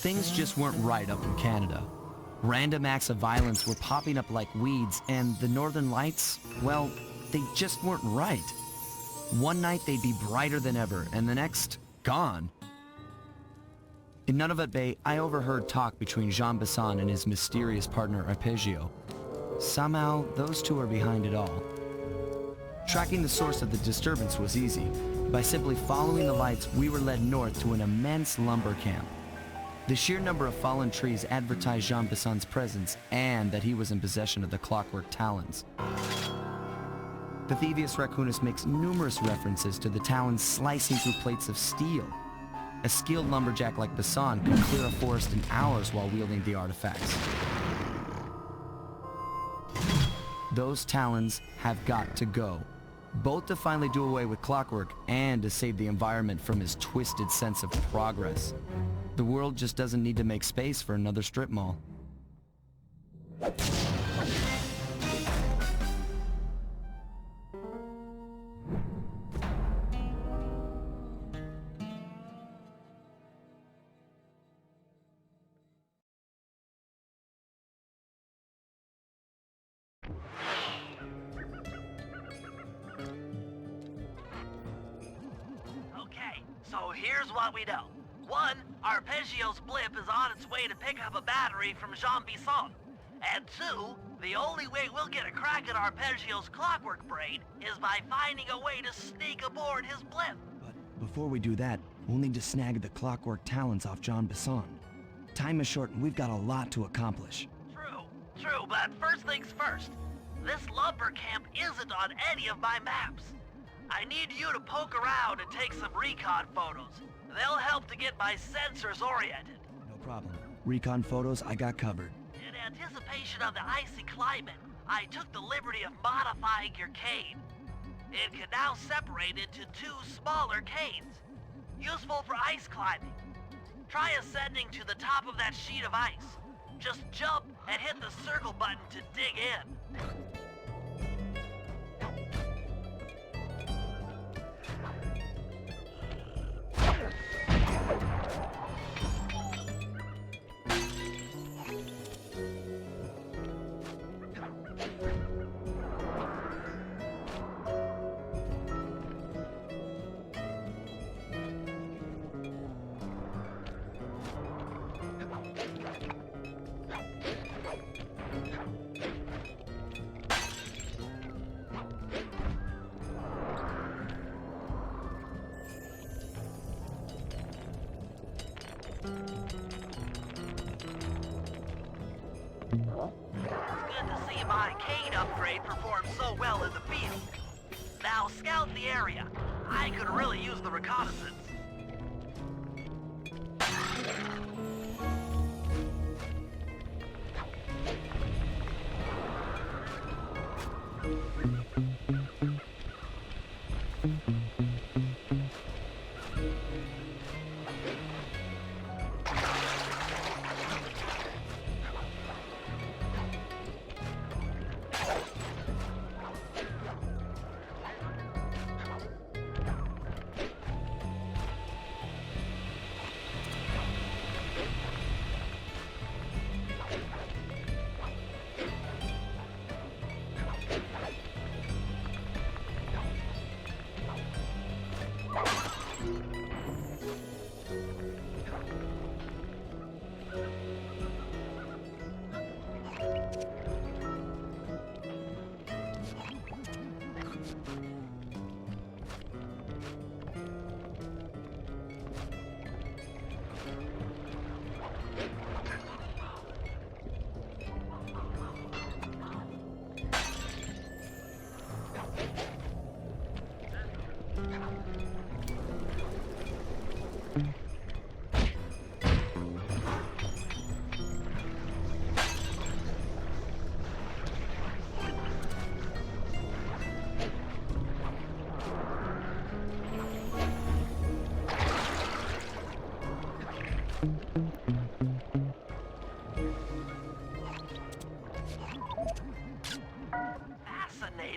Things just weren't right up in Canada. Random acts of violence were popping up like weeds, and the Northern Lights, well, they just weren't right. One night they'd be brighter than ever, and the next, gone. In Nunavut Bay, I overheard talk between Jean Bisson and his mysterious partner Arpeggio. Somehow, those two are behind it all. Tracking the source of the disturbance was easy. By simply following the lights, we were led north to an immense lumber camp. The sheer number of fallen trees advertised Jean Bisson's presence and that he was in possession of the clockwork talons. Pythivius Raccoonus makes numerous references to the talons slicing through plates of steel. A skilled lumberjack like Bisson could clear a forest in hours while wielding the artifacts. Those talons have got to go, both to finally do away with clockwork and to save the environment from his twisted sense of progress. The world just doesn't need to make space for another strip mall. Okay, so here's what we know. One, Arpeggio's blip is on its way to pick up a battery from Jean Bisson. And two, the only way we'll get a crack at Arpeggio's clockwork brain is by finding a way to sneak aboard his blip. But before we do that, we'll need to snag the clockwork talons off Jean Bisson. Time is short and we've got a lot to accomplish. True, but first things first. This lumber camp isn't on any of my maps. I need you to poke around and take some recon photos. They'll help to get my sensors oriented. No problem. Recon photos, I got covered. In anticipation of the icy climate, I took the liberty of modifying your cane. It can now separate into two smaller canes, useful for ice climbing. Try ascending to the top of that sheet of ice. Just jump and hit the circle button to dig in. My cane upgrade performed so well in the field. Now scout the area. I could really use the reconnaissance.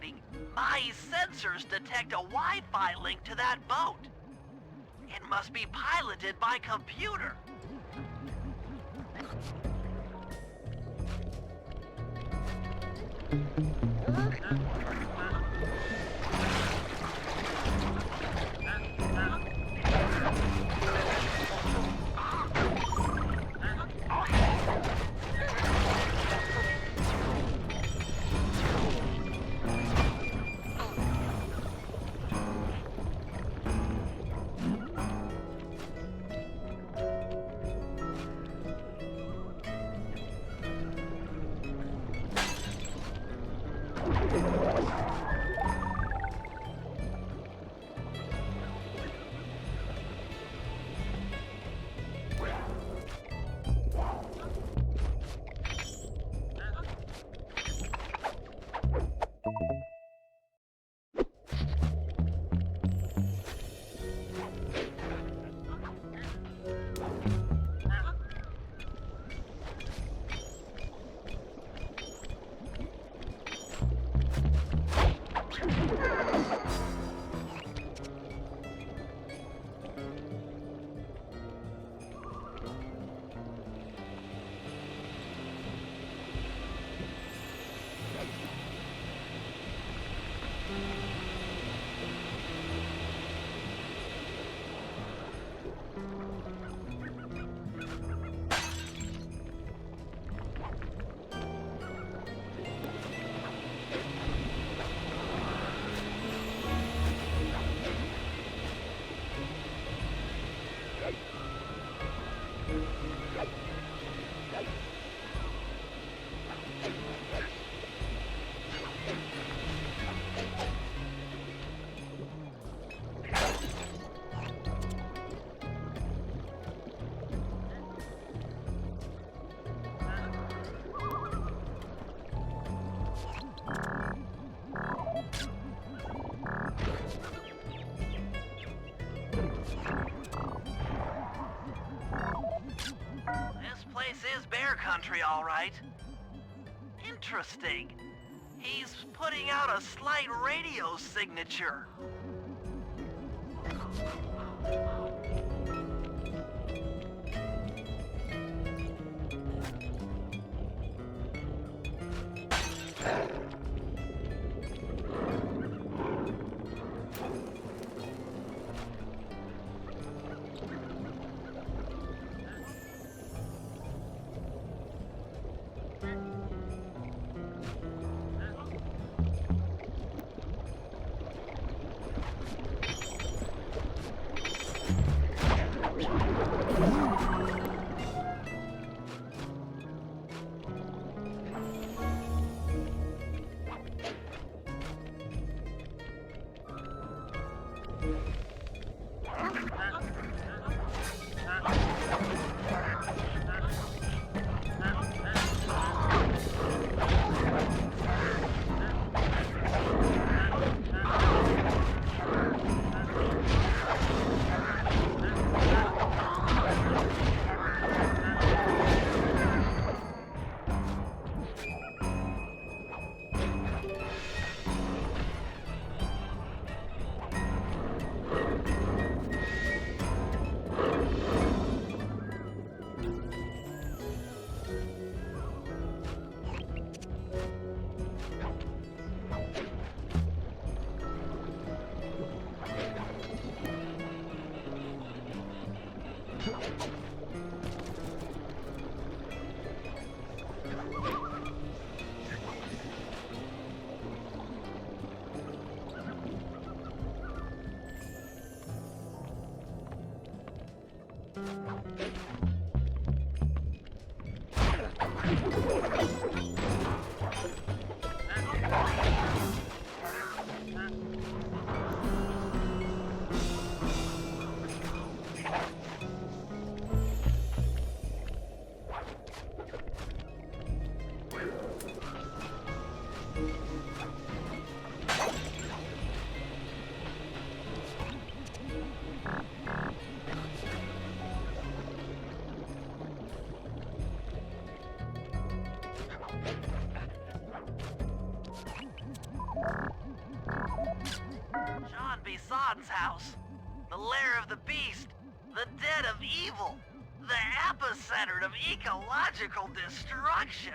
operating, my sensors detect a Wi-Fi link to that boat. It must be piloted by computer. This place is bear country, all right. Interesting. He's putting out a slight radio signature. Bisan's house. The lair of the beast. The den of evil. The epicenter of ecological destruction.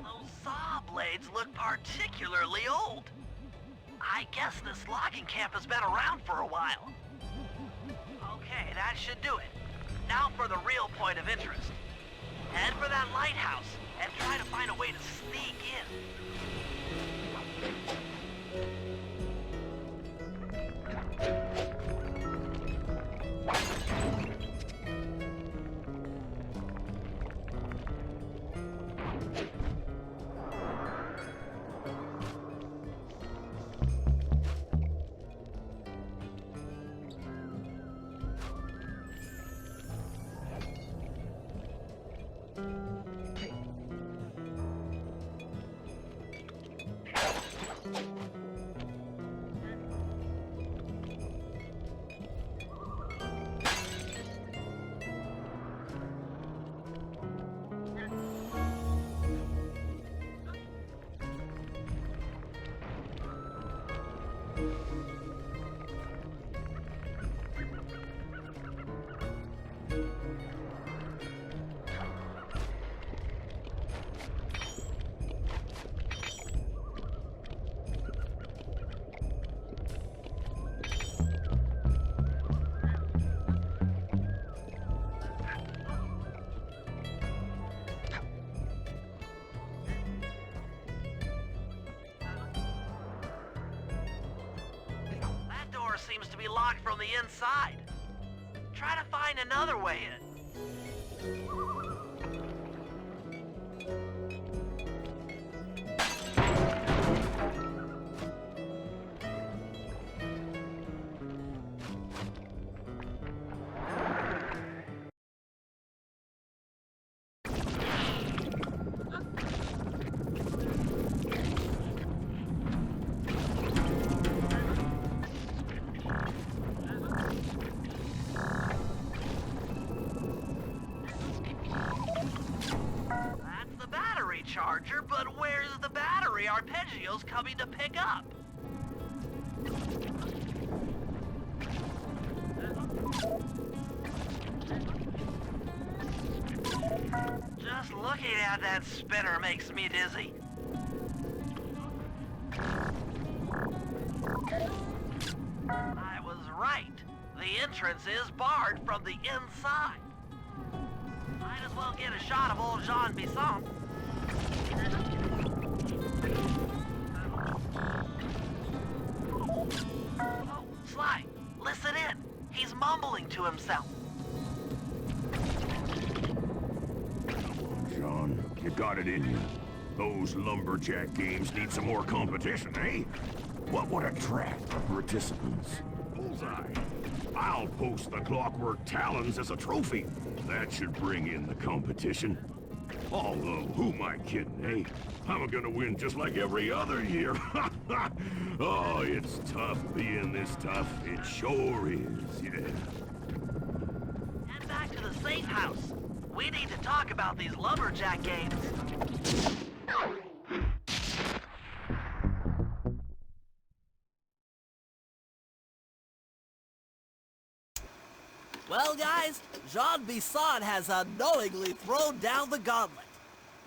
Those saw blades look particularly old. I guess this logging camp has been around for a while. Okay, that should do it. Now for the real point of interest. Head for that lighthouse and try to find a way to sneak in. Seems to be locked from the inside. Try to find another way in. Charger, but where's the battery Arpeggio's coming to pick up? Just looking at that spinner makes me dizzy. I was right. The entrance is barred from the inside. Might as well get a shot of old Jean Bison. Oh, Sly, listen in. He's mumbling to himself. John, you got it in you. Those lumberjack games need some more competition, eh? What would attract participants? Bullseye. I'll post the Clockwork Talons as a trophy. That should bring in the competition. Although, who am I kidding, eh? I'm gonna win just like every other year. Oh, it's tough being this tough. It sure is, yeah. Head back to the safe house. We need to talk about these lumberjack games. guys, Jean Bisson has unknowingly thrown down the gauntlet.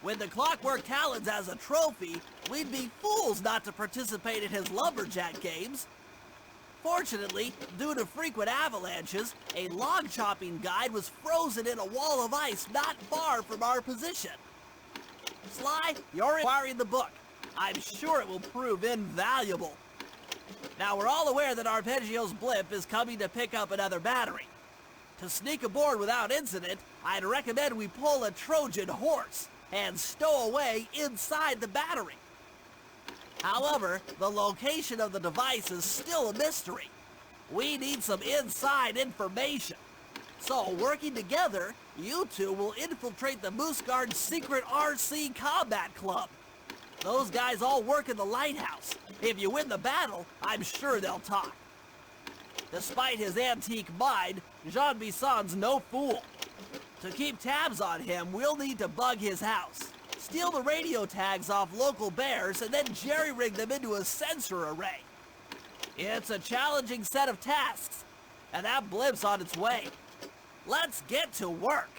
With the Clockwork Talons as a trophy, we'd be fools not to participate in his lumberjack games. Fortunately, due to frequent avalanches, a log chopping guide was frozen in a wall of ice not far from our position. Sly, you're acquiring the book. I'm sure it will prove invaluable. Now, we're all aware that Arpeggio's blimp is coming to pick up another battery. To sneak aboard without incident, I'd recommend we pull a Trojan horse and stow away inside the battery. However, the location of the device is still a mystery. We need some inside information. So, working together, you two will infiltrate the Moose Guard's secret RC Combat Club. Those guys all work in the lighthouse. If you win the battle, I'm sure they'll talk. Despite his antique mind, Jean Bisson's no fool. To keep tabs on him, we'll need to bug his house, steal the radio tags off local bears, and then jerry-rig them into a sensor array. It's a challenging set of tasks, and that blimp's on its way. Let's get to work.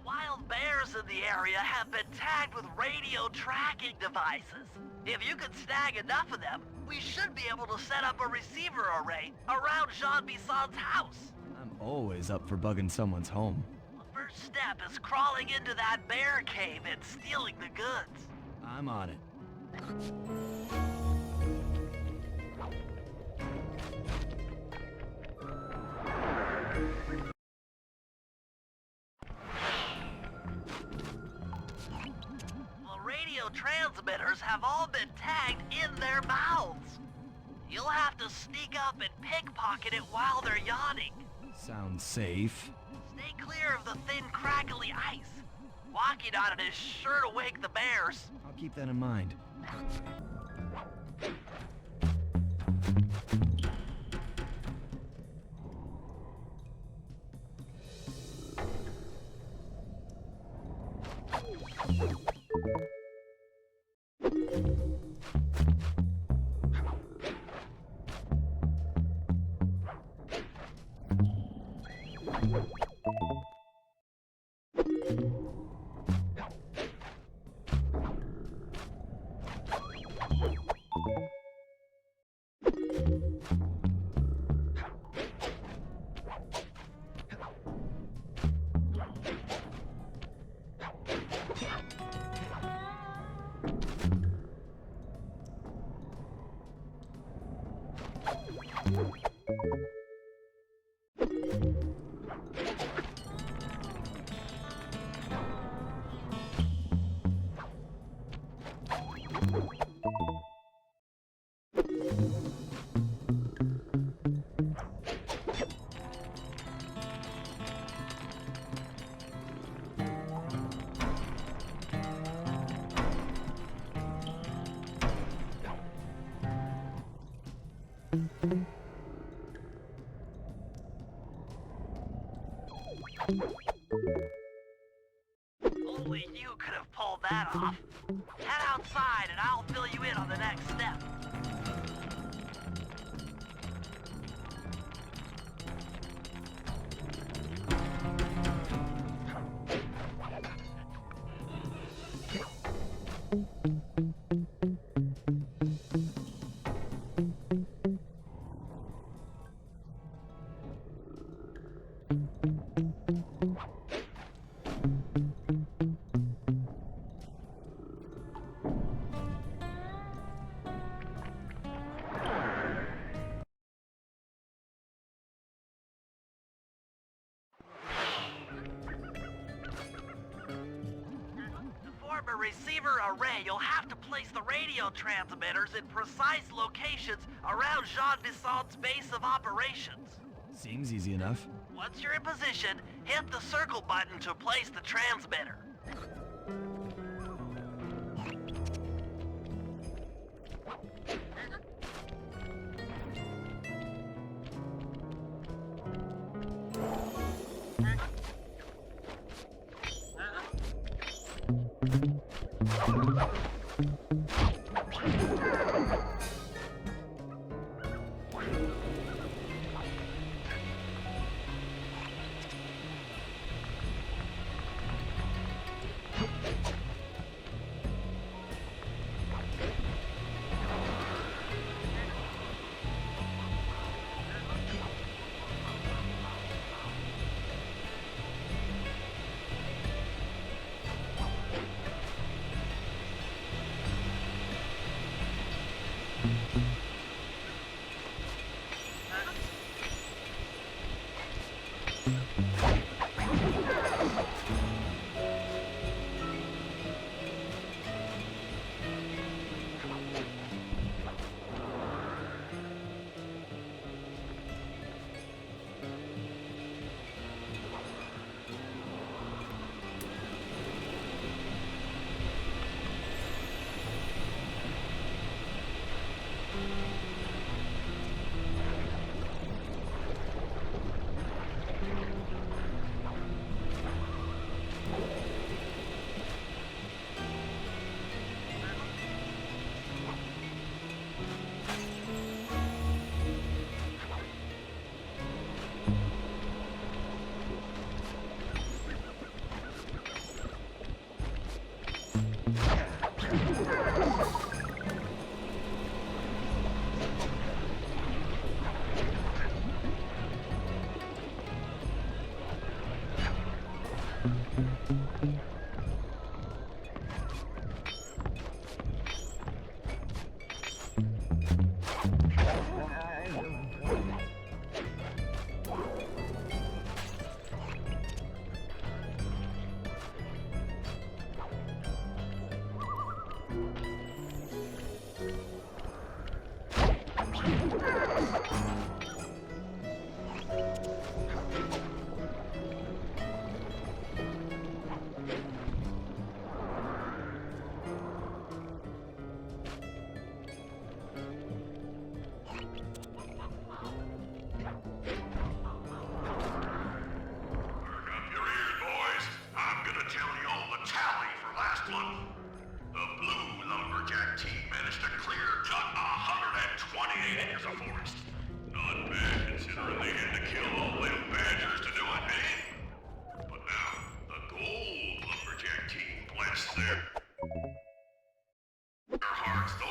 Wild bears in the area have been tagged with radio tracking devices. If you can snag enough of them, we should be able to set up a receiver array around Jean Bisson's house. I'm always up for bugging someone's home. The first step is crawling into that bear cave and stealing the goods. I'm on it. The radio transmitters have all been tagged in their mouths. You'll have to sneak up and pickpocket it while they're yawning. Sounds safe. Stay clear of the thin, crackly ice. Walking on it is sure to wake the bears. I'll keep that in mind. Only you could have pulled that off. Head outside and I'll fill you in on the next step. form a receiver array, you'll have to place the radio transmitters in precise locations around Jean Bisson's base of operations. Seems easy enough. Once you're in position, hit the circle button to place the transmitter.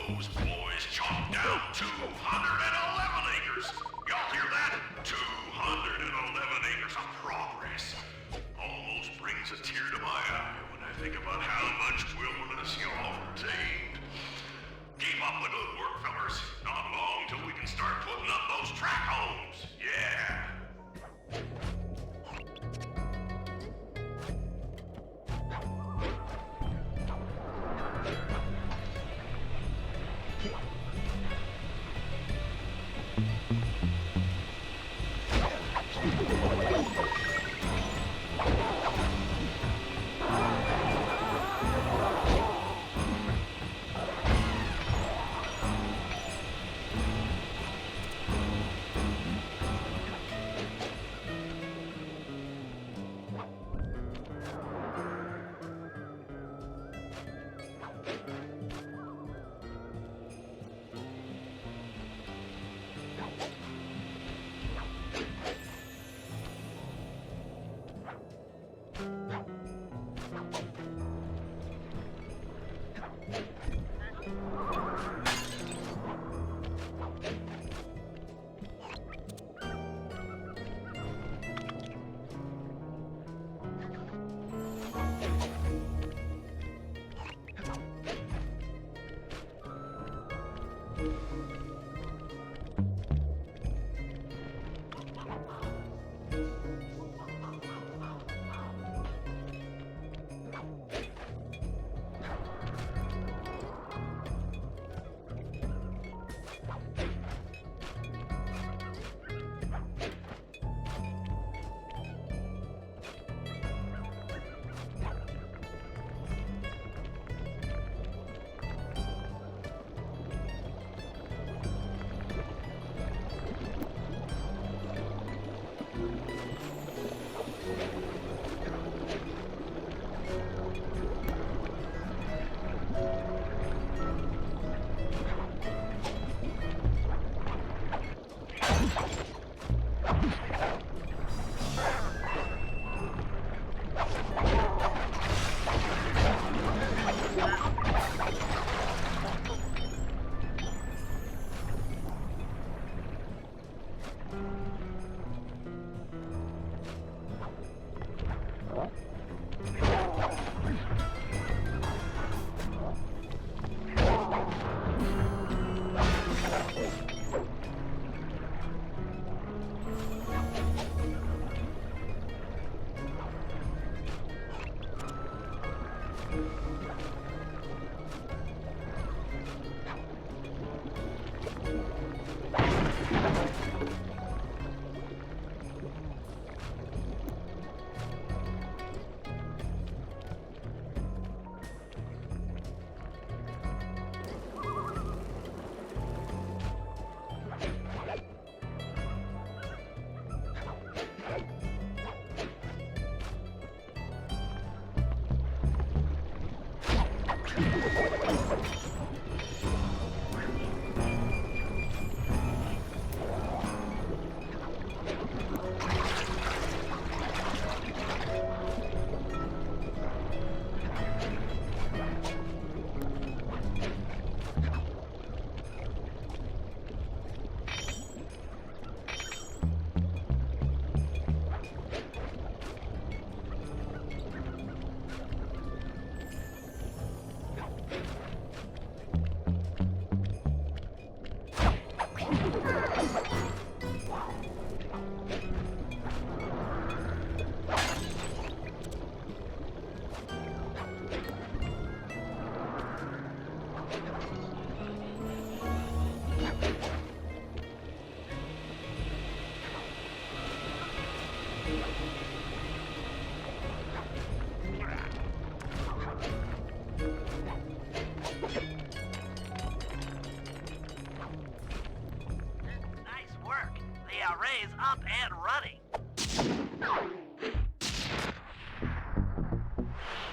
Those boys chopped down 211 acres. Y'all hear that? 211 acres of progress. Almost brings a tear to my eye when I think about how much wilderness y'all retained. Keep up the good work, fellas. Not long till we can start putting up those track homes. Yeah. Nice work. The array's up and running.